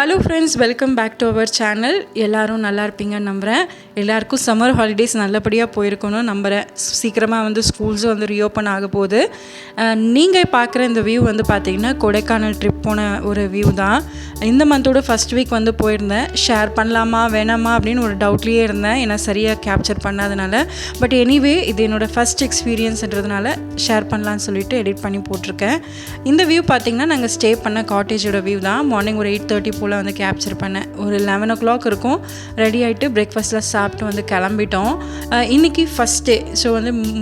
Hello friends, welcome back to our channel. எல்லோரும் நல்லா இருப்பீங்கன்னு நம்புகிறேன். எல்லாருக்கும் சம்மர் ஹாலிடேஸ் நல்லபடியாக போயிருக்கணும்னு நம்புகிறேன். சீக்கிரமாக ஸ்கூல்ஸும் ரீஓப்பன் ஆக போகுது. நீங்கள் பார்க்குற இந்த வியூ பார்த்தீங்கன்னா கொடைக்கானல் ட்ரிப் போன ஒரு வியூ தான். இந்த மந்தோட ஃபஸ்ட் வீக் போயிருந்தேன். ஷேர் பண்ணலாமா வேணாமா அப்படின்னு ஒரு டவுட்லேயே இருந்தேன், ஏன்னா சரியாக கேப்சர் பண்ணாதனால. பட் எனிவே இது என்னோடய ஃபஸ்ட் எக்ஸ்பீரியன்ஸ்ன்றதுனால ஷேர் பண்ணலான்னு சொல்லிட்டு எடிட் பண்ணி போட்டிருக்கேன். இந்த வியூ பார்த்திங்கன்னா நாங்கள் ஸ்டே பண்ண காட்டேஜோட வியூ தான். மார்னிங் ஒரு 8:30 போல் கேப்சர் பண்ணேன். ஒரு 11 o'clock இருக்கும். ரெடி ஆகிட்டு பிரேக்ஃபாஸ்ட்டில் சாப்பிட்டு கிளம்பிட்டோம். இன்றைக்கி first day. So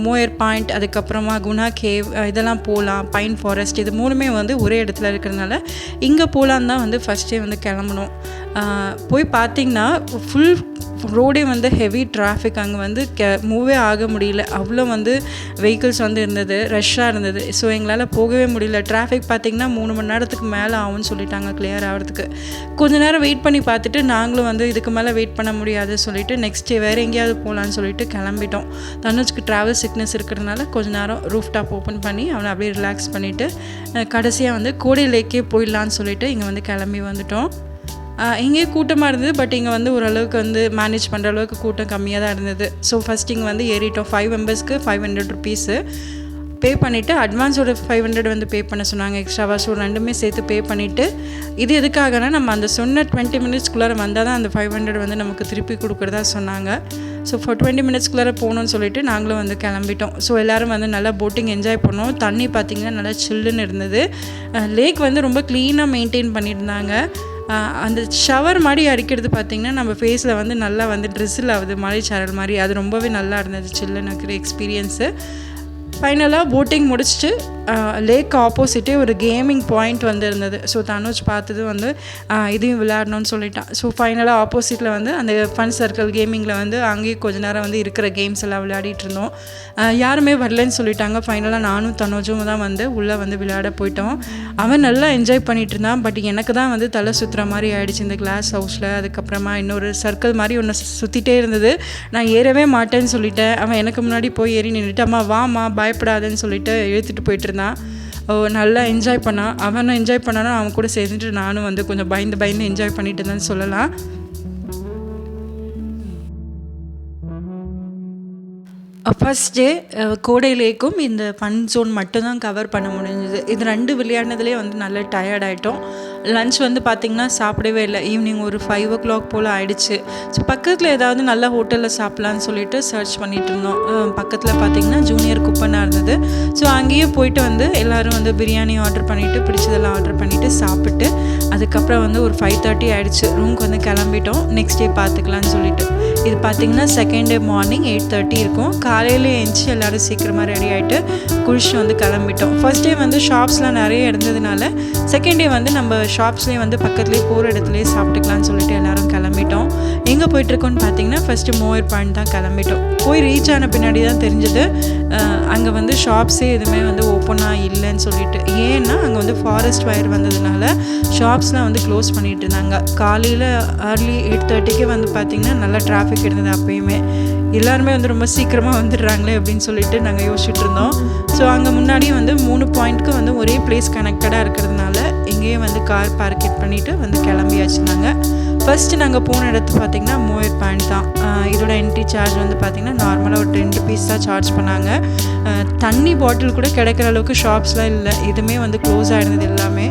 Moir point, அதுக்கப்புறமா குணா கேவ், இதெல்லாம் போகலாம். பைன் ஃபாரஸ்ட், இது மூணுமே ஒரே இடத்துல இருக்கிறதுனால இங்கே போகலான்னு தான் ஃபஸ்ட் டே கிளம்பணும். போய் பார்த்திங்கன்னா ஃபுல் ரோடே ஹெவி டிராஃபிக். அங்கே மூவே ஆக முடியல. அவ்வளோ வெஹிக்கிள்ஸ் இருந்தது, ரஷ்ஷாக இருந்தது. ஸோ எங்களால் போகவே முடியல. டிராஃபிக் பார்த்திங்கன்னா 3 மணி நேரத்துக்கு மேலே ஆகும்னு சொல்லிட்டாங்க கிளியர் ஆகிறதுக்கு. கொஞ்ச நேரம் வெயிட் பண்ணி பார்த்துட்டு நாங்களும் இதுக்கு மேலே வெயிட் பண்ண முடியாது சொல்லிவிட்டு நெக்ஸ்ட் டே வேறு எங்கேயாவது போகலான்னு சொல்லிட்டு கிளம்பிட்டோம். தனுஜ்க்கு ட்ராவல் சிக்னஸ் இருக்கிறதுனால கொஞ்ச நேரம் ரூஃப் டாப் ஓப்பன் பண்ணி அவனை அப்படியே ரிலாக்ஸ் பண்ணிவிட்டு கடைசியாக கோடை லேக்கே போயிடலான்னு சொல்லிட்டு இங்கே கிளம்பி வந்துட்டோம். இங்கே கூட்டமாக இருந்தது. பட் இங்கே ஓரளவுக்கு மேனேஜ் பண்ணுற அளவுக்கு கூட்டம் கம்மியாக தான் இருந்தது. ஸோ ஃபஸ்ட் இங்கே ஏறிட்டோம். 5 மெம்பர்ஸ்க்கு 500 rupees பே பண்ணிவிட்டு அட்வான்ஸோட 500 பே பண்ண சொன்னாங்க எக்ஸ்ட்ராவாக. ஸோ ரெண்டுமே சேர்த்து பே பண்ணிவிட்டு, இது எதுக்காகனா நம்ம அந்த சொன்ன 20 minutesக்குள்ளார வந்தால் தான் அந்த 500 நமக்கு திருப்பி கொடுக்குறதா சொன்னாங்க. ஸோ 20 minutesக்குள்ளார போகணுன்னு சொல்லிட்டு நாங்களும் கிளம்பிட்டோம். ஸோ எல்லோரும் நல்லா போட்டிங் என்ஜாய் பண்ணோம். தண்ணி பார்த்திங்கன்னா நல்லா சில்லுன்னு இருந்தது. லேக் ரொம்ப க்ளீனாக மெயின்டைன் பண்ணியிருந்தாங்க. அந்த ஷவர் மாதிரி அடிக்கிறது பார்த்திங்கன்னா நம்ம ஃபேஸில் நல்லா ட்ரெஸ்ஸில் ஆகுது, மலைச்சாரல் மாதிரி. அது ரொம்பவே நல்லா இருந்தது, சில்லுன்னு இருக்கிற எக்ஸ்பீரியன்ஸு. ஃபைனலாக போட்டிங் முடிச்சுட்டு லேக் ஆப்போசிட்டே ஒரு கேமிங் பாயிண்ட் இருந்தது. ஸோ தனுஜ் பார்த்தது இதையும் விளையாடணும்னு சொல்லிட்டான். ஸோ ஃபைனலாக ஆப்போசிட்டில் அந்த ஃபன் சர்க்கிள் கேமிங்கில் அங்கேயே கொஞ்ச நேரம் இருக்கிற கேம்ஸ் எல்லாம் விளையாடிட்டு இருந்தோம். யாருமே வரலன்னு சொல்லிட்டாங்க. ஃபைனலாக நானும் தனுஜும் தான் உள்ளே விளையாட போயிட்டோம். அவன் நல்லா என்ஜாய் பண்ணிகிட்டு இருந்தான். பட் எனக்கு தான் தலை சுற்றுற மாதிரி ஆகிடுச்சு இந்த கிளாஸ் ஹவுஸில். அதுக்கப்புறமா இன்னொரு சர்க்கிள் மாதிரி ஒன்று சுற்றிட்டே இருந்தது. நான் ஏறவே மாட்டேன்னு சொல்லிட்டேன். அவன் எனக்கு முன்னாடி போய் ஏறி நின்றுட்டு, அம்மா வாமா பயப்படாதுன்னு சொல்லிட்டு இழுத்துட்டு போயிட்டு இருந்தான். நல்லா என்ஜாய் பண்ணான். அவனும் என்ஜாய் பண்ணாலும் அவன் கூட சேர்ந்துட்டு நானும் கொஞ்சம் பயந்து என்ஜாய் பண்ணிட்டு இருந்தேன்னு சொல்லலாம். ஃபஸ்ட் டே கோடை லேக்கும் இந்த ஃபன் ஜோன் மட்டும்தான் கவர் பண்ண முடிஞ்சது. இது 2 விளையாடினதுலேயே நல்லா டயர்ட் ஆகிட்டோம். லன்ச் பார்த்திங்கன்னா சாப்பிடவே இல்லை. ஈவினிங் ஒரு 5 o'clock போல் ஆகிடுச்சு. ஸோ பக்கத்தில் ஏதாவது நல்ல ஹோட்டலில் சாப்பிட்லான்னு சொல்லிட்டு சர்ச் பண்ணிகிட்டு இருந்தோம். பக்கத்தில் பார்த்திங்கன்னா ஜூனியர் குப்பனாக இருந்தது. ஸோ அங்கேயே போயிட்டு எல்லோரும் பிரியாணி ஆர்டர் பண்ணிவிட்டு பிடிச்சதெல்லாம் ஆர்டர் பண்ணிவிட்டு சாப்பிட்டு அதுக்கப்புறம் ஒரு 5:30 ஆகிடுச்சு. ரூமுக்கு கிளம்பிட்டோம். நெக்ஸ்ட் டே பார்த்துக்கலான்னு சொல்லிட்டு. இது பார்த்திங்கன்னா செகண்ட் டே மார்னிங் 8:30 இருக்கும். காலையில் எழுந்துச்சி எல்லோரும் சீக்கிரமாக ரெடி ஆகிட்டு குளிச்சு கிளம்பிட்டோம். ஃபர்ஸ்ட் டே ஷாப்ஸ்லாம் நிறைய இருந்ததுனால செகண்ட் டே நம்ம ஷாப்ஸ்லேயே பக்கத்துலேயே போகிற இடத்துலையே சாப்பிட்டுக்கலான்னு சொல்லிட்டு எல்லோரும் கிளம்பிட்டோம். எங்கே போயிட்டுருக்கோன்னு பார்த்தீங்கன்னா ஃபஸ்ட்டு மோயர் பாயிண்ட் தான் கிளம்பிட்டோம். போய் ரீச் ஆன பின்னாடி தான் தெரிஞ்சது அங்கே ஷாப்ஸே எதுவுமே ஓப்பனாக இல்லைன்னு சொல்லிட்டு. ஏன்னா அங்கே ஃபாரஸ்ட் ஃபயர் வந்ததுனால ஷாப்ஸ்லாம் க்ளோஸ் பண்ணிகிட்டு இருந்தாங்க. காலையில் ஏர்லி 8:30க்கே பார்த்திங்கன்னா நல்லா டிராஃபிக் இருந்தது. அப்போயுமே எல்லாருமே ரொம்ப சீக்கிரமாக வந்துடுறாங்களே அப்படின்னு சொல்லிட்டு நாங்கள் யோசிச்சுட்டு இருந்தோம். ஸோ அங்கே முன்னாடியே 3 பாயிண்ட்க்கு ஒரே பிளேஸ் கனெக்டடாக இருக்கிறதுனால எங்கேயே கார் பார்க்கெட் பண்ணிவிட்டு கிளம்பியாச்சு. நாங்கள் ஃபஸ்ட்டு நாங்கள் போன இடத்து பார்த்திங்கன்னா மோயர் பாயிண்ட் தான். இதோட என்ட்ரி சார்ஜ் பார்த்திங்கன்னா நார்மலாக ஒரு 10 rupees தான் சார்ஜ் பண்ணாங்க. தண்ணி பாட்டில் கூட கிடைக்கிற அளவுக்கு ஷாப்ஸ்லாம் இல்லை. இதுவுமே க்ளோஸ் ஆகிருந்தது எல்லாமே.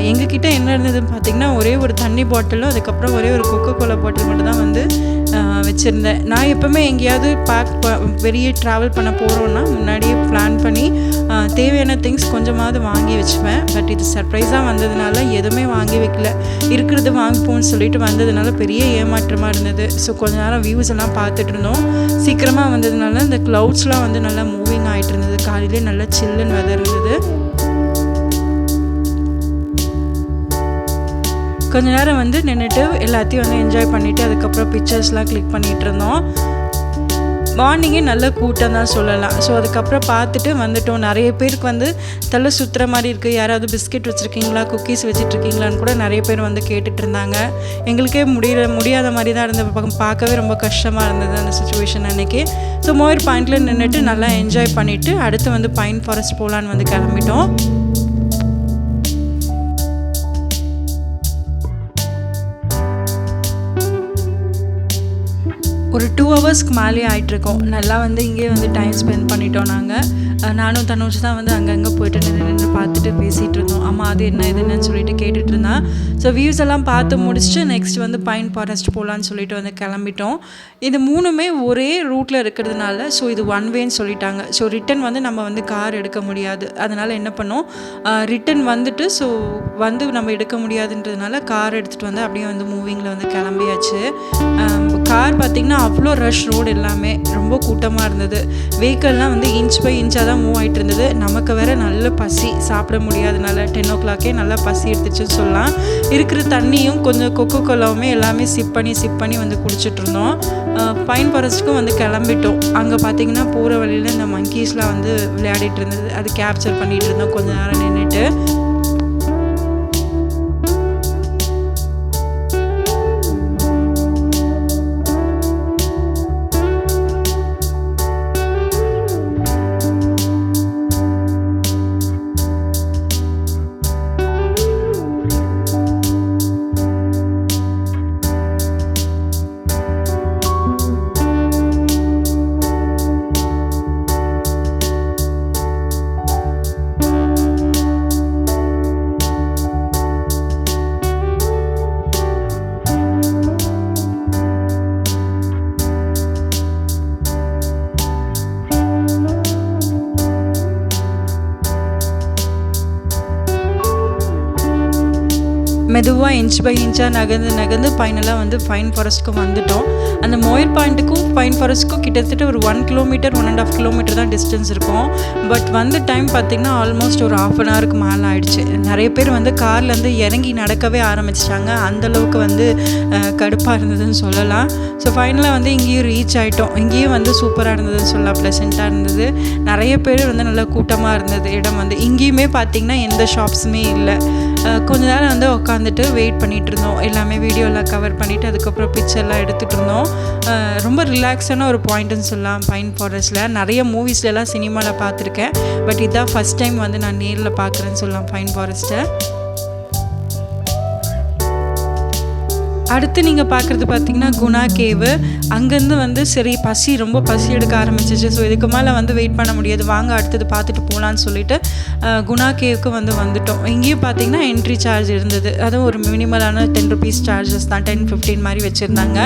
எங்ககிட்ட என்ன இருந்ததுன்னு பார்த்திங்கன்னா ஒரே ஒரு தண்ணி பாட்டிலும் அதுக்கப்புறம் ஒரே ஒரு கொக்கோகோலா பாட்டில் மட்டும் தான் வச்சுருந்தேன். நான் எப்போவுமே எங்கேயாவது வெளியே ட்ராவல் பண்ண போகிறோன்னா முன்னாடியே பிளான் பண்ணி தேவையான திங்ஸ் கொஞ்சமாவது வாங்கி வச்சுப்பேன். பட் இது சர்ப்ரைஸாக வந்ததுனால எதுவுமே வாங்கி வைக்கல. இருக்கிறது வாங்கிப்போன்னு சொல்லிட்டு வந்ததுனால பெரிய ஏமாற்றமாக இருந்தது. ஸோ கொஞ்ச நேரம் வியூஸ் எல்லாம் பார்த்துட்டு இருந்தோம். சீக்கிரமாக வந்ததுனால இந்த க்ளவுட்ஸ்லாம் நல்லா மூவிங் ஆகிட்டு இருந்தது. காலையிலே நல்லா சில்லுன்னு வெதர் இருந்தது. கொஞ்ச நேரம் நின்றுட்டு எல்லாத்தையும் என்ஜாய் பண்ணிவிட்டு அதுக்கப்புறம் பிக்சர்ஸ்லாம் கிளிக் பண்ணிகிட்டு இருந்தோம். மார்னிங்கே நல்ல கூட்டம் தான் சொல்லலாம். ஸோ அதுக்கப்புறம் பார்த்துட்டு வந்துட்டோம். நிறைய பேருக்கு தலை சுற்றுற மாதிரி இருக்குது. யாராவது பிஸ்கெட் வச்சுருக்கீங்களா, குக்கீஸ் வச்சுட்ருக்கீங்களான்னு கூட நிறைய பேர் கேட்டுட்டு இருந்தாங்க. எங்களுக்கே முடியாத மாதிரி தான் இருந்த பார்க்கவே ரொம்ப கஷ்டமாக இருந்தது அந்த சுச்சுவேஷன் அன்றைக்கி. ஸோ மோயர் பாயிண்டில் நின்றுட்டு நல்லா என்ஜாய் பண்ணிவிட்டு அடுத்து பைன் ஃபாரஸ்ட் போகலான்னு கிளம்பிட்டோம். ஒரு 2 ஹவர்ஸ்க்கு மேலே ஆகிட்ருக்கோம். நல்லா வந்து இங்கேயே வந்து டைம் ஸ்பெண்ட் பண்ணிட்டோம் நாங்கள். நானும் தனுஷ் தான் வந்து அங்கங்கே போயிட்டு நின்று பார்த்துட்டு பேசிகிட்டு இருந்தோம். அம்மா அது என்ன இது என்னன்னு சொல்லிட்டு கேட்டுட்டு இருந்தான். ஸோ வியூஸ் எல்லாம் பார்த்து முடிச்சுட்டு நெக்ஸ்ட் வந்து பைன் ஃபாரஸ்ட் போகலான்னு சொல்லிட்டு வந்து கிளம்பிட்டோம். இது 3மே ஒரே ரூட்டில் இருக்கிறதுனால ஸோ இது ஒன் வேன்னு சொல்லிட்டாங்க. ஸோ ரிட்டன் வந்து நம்ம வந்து கார் எடுக்க முடியாது. அதனால் என்ன பண்ணோம், ரிட்டன் வந்துட்டு ஸோ வந்து நம்ம எடுக்க முடியாதுன்றதுனால கார் எடுத்துகிட்டு வந்து அப்படியே வந்து மூவிங்கில் வந்து கிளம்பியாச்சு. கார் பார்த்திங்கன்னா அவ்வளோ ரஷ் ரோடு எல்லாமே ரொம்ப கூட்டமாக இருந்தது. வெஹிக்கல்லாம் வந்து இன்ச் பை இன்ச்சாக தான் மூவ் ஆகிட்டு இருந்தது. நமக்கு வேறு நல்ல பசி, சாப்பிட முடியாதனால 10 o'clockே நல்லா பசி எடுத்துச்சுன்னு சொல்லலாம். இருக்கிற தண்ணியும் கொஞ்சம் கொக்கோ கோலாவுமே எல்லாமே சிப் பண்ணி வந்து குடிச்சிட்டு இருந்தோம். பைன் ஃபாரஸ்ட்டுக்கும் வந்து கிளம்பிட்டோம். அங்கே பார்த்திங்கன்னா போகிற வழியில் இந்த மங்கீஸ்லாம் வந்து விளையாடிட்டு இருந்தது. அது கேப்சர் பண்ணிகிட்டு இருந்தோம் கொஞ்சம் நேரம் நின்றுட்டு. மெதுவாக இன்ச் பை இன்ச்சாக நகர்ந்து ஃபைனலாக வந்து பைன் ஃபாரஸ்ட்க்கும் வந்துட்டோம். அந்த மோயர் பாயிண்ட்டுக்கும் பைன் ஃபாரஸ்ட்க்கும் கிட்டத்தட்ட ஒரு 1 கிலோமீட்டர் 1.5 கிலோமீட்டர் தான் டிஸ்டன்ஸ் இருக்கும். பட் வந்து டைம் பார்த்திங்கன்னா ஆல்மோஸ்ட் ஒரு 1/2 ஹவருக்கு மேலே ஆகிடுச்சு. நிறைய பேர் வந்து கார்லேருந்து இறங்கி நடக்கவே ஆரம்பிச்சிட்டாங்க. அந்தளவுக்கு வந்து கடுப்பாக இருந்ததுன்னு சொல்லலாம். ஸோ ஃபைனலாக வந்து இங்கேயும் ரீச் ஆகிட்டோம். இங்கேயும் வந்து சூப்பராக இருந்ததுன்னு சொல்லலாம், ப்ளசண்ட்டாக இருந்தது. நிறைய பேர் வந்து நல்லா கூட்டமாக இருந்தது இடம் வந்து. இங்கேயுமே பார்த்திங்கன்னா எந்த ஷாப்ஸுமே இல்லை. கொஞ்ச நேரம் வந்து உட்காந்துட்டு வெயிட் பண்ணிகிட்டு இருந்தோம். எல்லாமே வீடியோலாம் கவர் பண்ணிவிட்டு அதுக்கப்புறம் பிக்சர்லாம் எடுத்துகிட்டு இருந்தோம். ரொம்ப ரிலாக்ஸான ஒரு பாயிண்ட்டுன்னு சொல்லலாம் பைன் ஃபாரஸ்ட்டில். நிறைய மூவிஸ்லலாம் சினிமாவில் பார்த்துருக்கேன். பட் இதான் ஃபஸ்ட் டைம் வந்து நான் நேரில் பார்க்குறேன்னு சொல்லலாம் பைன் ஃபாரஸ்ட்டை. அடுத்து நீங்கள் பார்க்குறது பார்த்திங்கன்னா குணா கேவு. அங்கேருந்து வந்து சரி ரொம்ப பசி எடுக்க ஆரம்பிச்சிச்சு. ஸோ இதுக்கு மேலே வந்து வெயிட் பண்ண முடியாது, வாங்க அடுத்தது பார்த்துட்டு போகலான்னு சொல்லிட்டு குணா கேவுக்கு வந்துட்டோம். இங்கேயும் பார்த்திங்கன்னா என்ட்ரி சார்ஜ் இருந்தது. அதுவும் ஒரு மினிமலான 10 rupees சார்ஜஸ் தான், 10-15 மாதிரி வச்சுருந்தாங்க.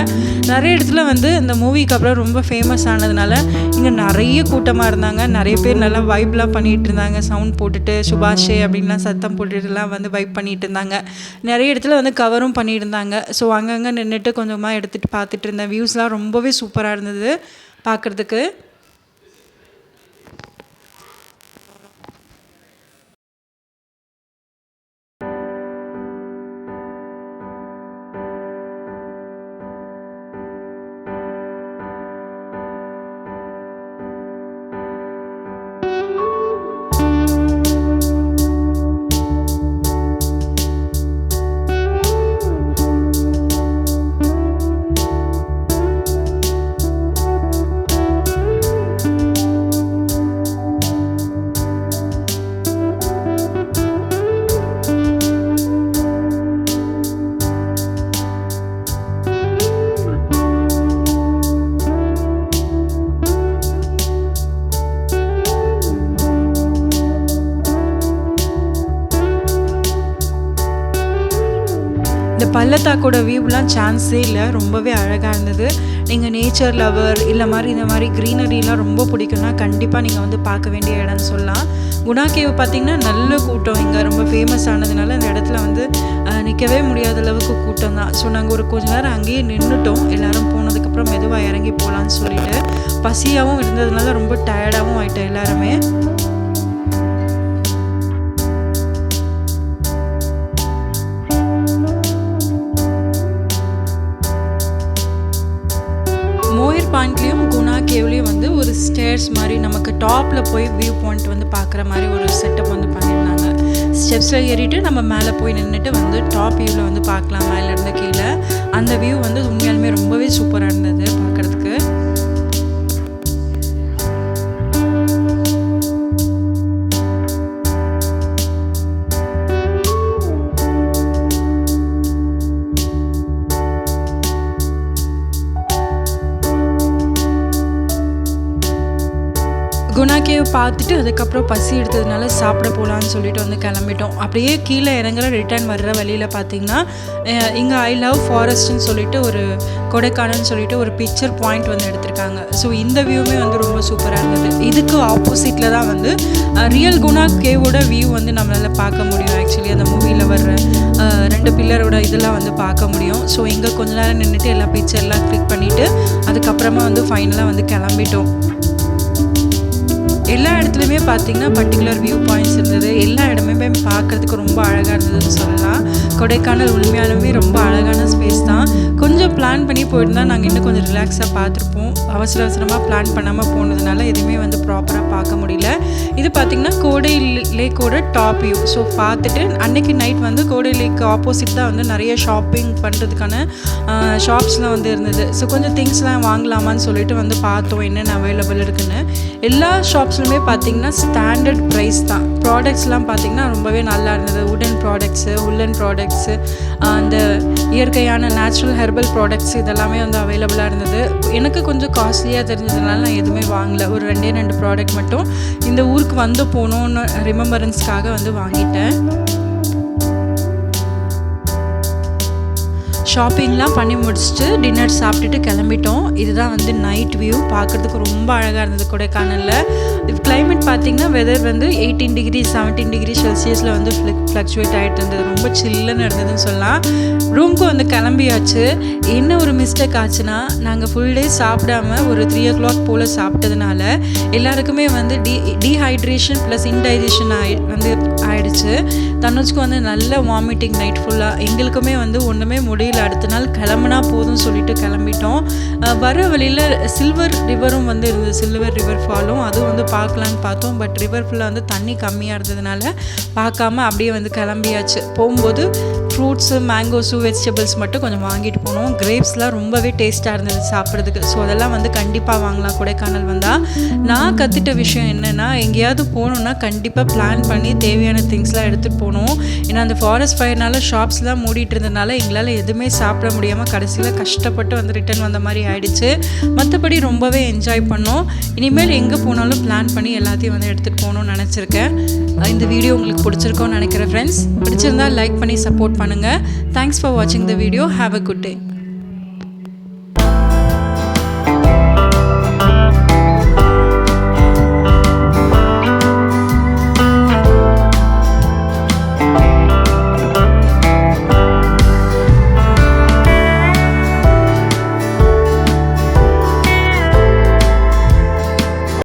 நிறைய இடத்துல வந்து இந்த மூவிக்கு அப்புறம் ரொம்ப ஃபேமஸ் ஆனதுனால இங்கே நிறைய கூட்டமாக இருந்தாங்க. நிறைய பேர் நல்லா வைப்லாம் பண்ணிகிட்டு இருந்தாங்க. சவுண்ட் போட்டுட்டு சுபாஷே அப்படின்லாம் சத்தம் போட்டுட்டுலாம் வந்து வைப் பண்ணிகிட்டு இருந்தாங்க. நிறைய இடத்துல வந்து கவரும் பண்ணியிருந்தாங்க. ஸோ அங்கங்கே நின்றுட்டு கொஞ்சமாக எடுத்துகிட்டு பார்த்துட்டு இருந்தேன். வியூஸ்லாம் ரொம்பவே சூப்பராக இருந்தது பார்க்குறதுக்கு. இந்த பள்ளத்தாக்கோட வியூலாம் சான்ஸே இல்லை, ரொம்பவே அழகாக இருந்தது. நீங்கள் நேச்சர் லவர் இல்லை இந்த மாதிரி க்ரீனரிலாம் ரொம்ப பிடிக்கும்னா கண்டிப்பாக நீங்கள் வந்து பார்க்க வேண்டிய இடம்னு சொல்லலாம். குணா கேவ் பார்த்திங்கன்னா நல்ல கூட்டம். இங்கே ரொம்ப ஃபேமஸ் ஆனதுனால அந்த இடத்துல வந்து நிற்கவே முடியாத அளவுக்கு கூட்டம் தான். ஸோ நாங்கள் ஒரு கொஞ்ச நேரம் அங்கேயே நின்றுட்டோம். எல்லோரும் போனதுக்கப்புறம் மெதுவாக இறங்கி போகலான்னு சொல்லிட்டு. பசியாகவும் இருந்ததுனால ரொம்ப டயர்டாகவும் ஆகிட்டோம் எல்லாருமே. மோயர் பாயிண்ட்லேயும் குணா கேவ்லேயும் வந்து ஒரு ஸ்டேர்ஸ் மாதிரி நமக்கு டாப்பில் போய் வியூ பாயிண்ட் வந்து பார்க்குற மாதிரி ஒரு செட்டப் வந்து பண்ணியிருந்தாங்க. ஸ்டெப்ஸில் ஏறிட்டு நம்ம மேலே போய் நின்றுட்டு வந்து டாப் வியூவில் வந்து பார்க்கலாம் மேலேருந்து கீழே. அந்த வியூ வந்து உண்மையாலுமே ரொம்பவே சூப்பராக இருந்தது பார்க்குறதுக்கு. குணா கேவ் பார்த்துட்டு அதுக்கப்புறம் பசி எடுத்ததுனால சாப்பிட போகலான்னு சொல்லிட்டு வந்து கிளம்பிட்டோம். அப்படியே கீழே இறங்குற ரிட்டர்ன் வர்ற வழியில் பார்த்திங்கன்னா இங்கே ஐ லவ் ஃபாரஸ்ட்னு சொல்லிட்டு ஒரு கொடைக்கானல்னு சொல்லிட்டு ஒரு பிக்சர் பாயிண்ட் வந்து எடுத்திருக்காங்க. ஸோ இந்த வியூவுமே வந்து ரொம்ப சூப்பராக இருந்தது. இதுக்கு ஆப்போசிட்டில் தான் வந்து ரியல் குணா கேவோட வியூ வந்து நம்மளால் பார்க்க முடியும். ஆக்சுவலி அந்த மூவியில் வர்ற 2 பில்லரோட இதெல்லாம் வந்து பார்க்க முடியும். ஸோ இங்கே கொஞ்ச நேரம் நின்றுட்டு எல்லா பிக்சர்லாம் கிளிக் பண்ணிவிட்டு அதுக்கப்புறமா வந்து ஃபைனலாக வந்து கிளம்பிட்டோம். எல்லா இடத்துலையுமே பார்த்திங்கன்னா பர்டிகுலர் வியூ பாயிண்ட்ஸ் இருந்தது. எல்லா இடமே பார்க்குறதுக்கு ரொம்ப அழகாக இருந்ததுன்னு சொல்லலாம். கொடைக்கானல் உண்மையாலுமே ரொம்ப அழகான ஸ்பேஸ் தான். கொஞ்சம் பிளான் பண்ணி போயிருந்தால் நாங்கள் இன்னும் கொஞ்சம் ரிலாக்ஸாக பார்த்துருப்போம். அவசரமாக பிளான் பண்ணாமல் போனதுனால எதுவுமே வந்து ப்ராப்பராக பார்க்க முடியல. இது பார்த்திங்கன்னா கோடை லேக்கோட டாப் வியூ. ஸோ பார்த்துட்டு அன்றைக்கி நைட் வந்து கோடை லேக் ஆப்போசிட் தான் வந்து நிறைய ஷாப்பிங் பண்ணுறதுக்கான ஷாப்ஸ்லாம் வந்து இருந்தது. ஸோ கொஞ்சம் திங்ஸ்லாம் வாங்கலாமான்னு சொல்லிட்டு வந்து பார்த்தோம் என்னென்ன அவைலபிள் இருக்குன்னு. எல்லா ஷாப்ஸ்லுமே பார்த்திங்கன்னா ஸ்டாண்டர்ட் ப்ரைஸ் தான். ப்ராடக்ட்ஸ்லாம் பார்த்திங்கன்னா ரொம்பவே நல்லா இருந்தது. உடன் ப்ராடக்ட்ஸு, உல்லன் ப்ராடக்ட்ஸு, அந்த இயற்கையான நேச்சுரல் ஹெர்பல் ப்ராடக்ட்ஸ் இதெல்லாமே வந்து அவைலபிளாக இருந்தது. எனக்கு கொஞ்சம் காஸ்ட்லியாக தெரிஞ்சதுனால நான் எதுவுமே வாங்கலை. ஒரு 2 ப்ராடக்ட் மட்டும் இந்த ஊருக்கு வந்து போகணுன்னு ரிமெம்பரன்ஸ்க்காக வந்து வாங்கிட்டேன். ஷாப்பிங்லாம் பண்ணி முடிச்சுட்டு டின்னர் சாப்பிட்டுட்டு கிளம்பிட்டோம். இதுதான் வந்து நைட் வியூ. பார்க்குறதுக்கு ரொம்ப அழகாக இருந்தது கொடைக்கானலில். கிளைமேட் பார்த்திங்கன்னா வெதர் வந்து 18 டிகிரி 17 டிகிரி செல்சியஸில் வந்து ஃப்ளக்சுவேட் ஆகிட்டு இருந்தது. ரொம்ப சில்லுன்னு இருந்ததுன்னு சொல்லலாம். ரூமுக்கு வந்து கிளம்பியாச்சு. என்ன ஒரு மிஸ்டேக் ஆச்சுன்னா நாங்கள் ஃபுல் டே சாப்பிடாம ஒரு 3 o'clock போல் சாப்பிட்டதுனால எல்லாருக்குமே வந்து டீஹைட்ரேஷன் ப்ளஸ் இன்டைஜஷன் வந்து ஆயிடுச்சு. தனுஜ்க்கு வந்து நல்ல வாமிட்டிங் நைட் ஃபுல்லாக. எங்களுக்குமே வந்து ஒன்றுமே முடியல. அடுத்த நாள் கிளம்புனா போதும்னு சொல்லிட்டு கிளம்பிட்டோம். வர வழியில் சில்வர் ரிவரும் வந்து இருந்தது. சில்வர் ரிவர் ஃபாலும் அதுவும் வந்து பார்க்கலான்னு பார்த்தோம். பட் ரிவர் ஃபுல்லாக வந்து தண்ணி கம்மியாக இருந்ததுனால பார்க்காம அப்படியே வந்து கிளம்பியாச்சு. போகும்போது ஃப்ரூட்ஸு, மேங்கோஸு, வெஜிடபிள்ஸ் மட்டும் கொஞ்சம் வாங்கிட்டு போனோம். கிரேப்ஸ்லாம் ரொம்பவே டேஸ்ட்டாக இருந்தது சாப்பிட்றதுக்கு. ஸோ அதெல்லாம் வந்து கண்டிப்பாக வாங்கலாம் கொடைக்கானல் வந்தால். நான் கற்றுட்ட விஷயம் என்னென்னா, எங்கேயாவது போகணுன்னா கண்டிப்பாக பிளான் பண்ணி தேவையான திங்ஸ்லாம் எடுத்துகிட்டு போகணும். ஏன்னா அந்த ஃபாரஸ்ட் ஃபயர்னால ஷாப்ஸ்லாம் மூடிட்டு இருந்ததுனால எங்களால் எதுவுமே சாப்பிட முடியாமல் கடைசியில் கஷ்டப்பட்டு வந்து ரிட்டர்ன் வந்த மாதிரி ஆயிடுச்சு. மற்றபடி ரொம்பவே என்ஜாய் பண்ணோம். இனிமேல் எங்கே போனாலும் பிளான் பண்ணி எல்லாத்தையும் வந்து எடுத்துகிட்டு போகணும்னு நினச்சிருக்கேன். இந்த வீடியோ உங்களுக்கு பிடிச்சிருக்கோன்னு நினைக்கிறேன் ஃப்ரெண்ட்ஸ். பிடிச்சிருந்தால் லைக் பண்ணி சப்போர்ட் பண்ணுங்கள். தேங்க்ஸ் ஃபார் வாட்சிங் the video. Have a good day.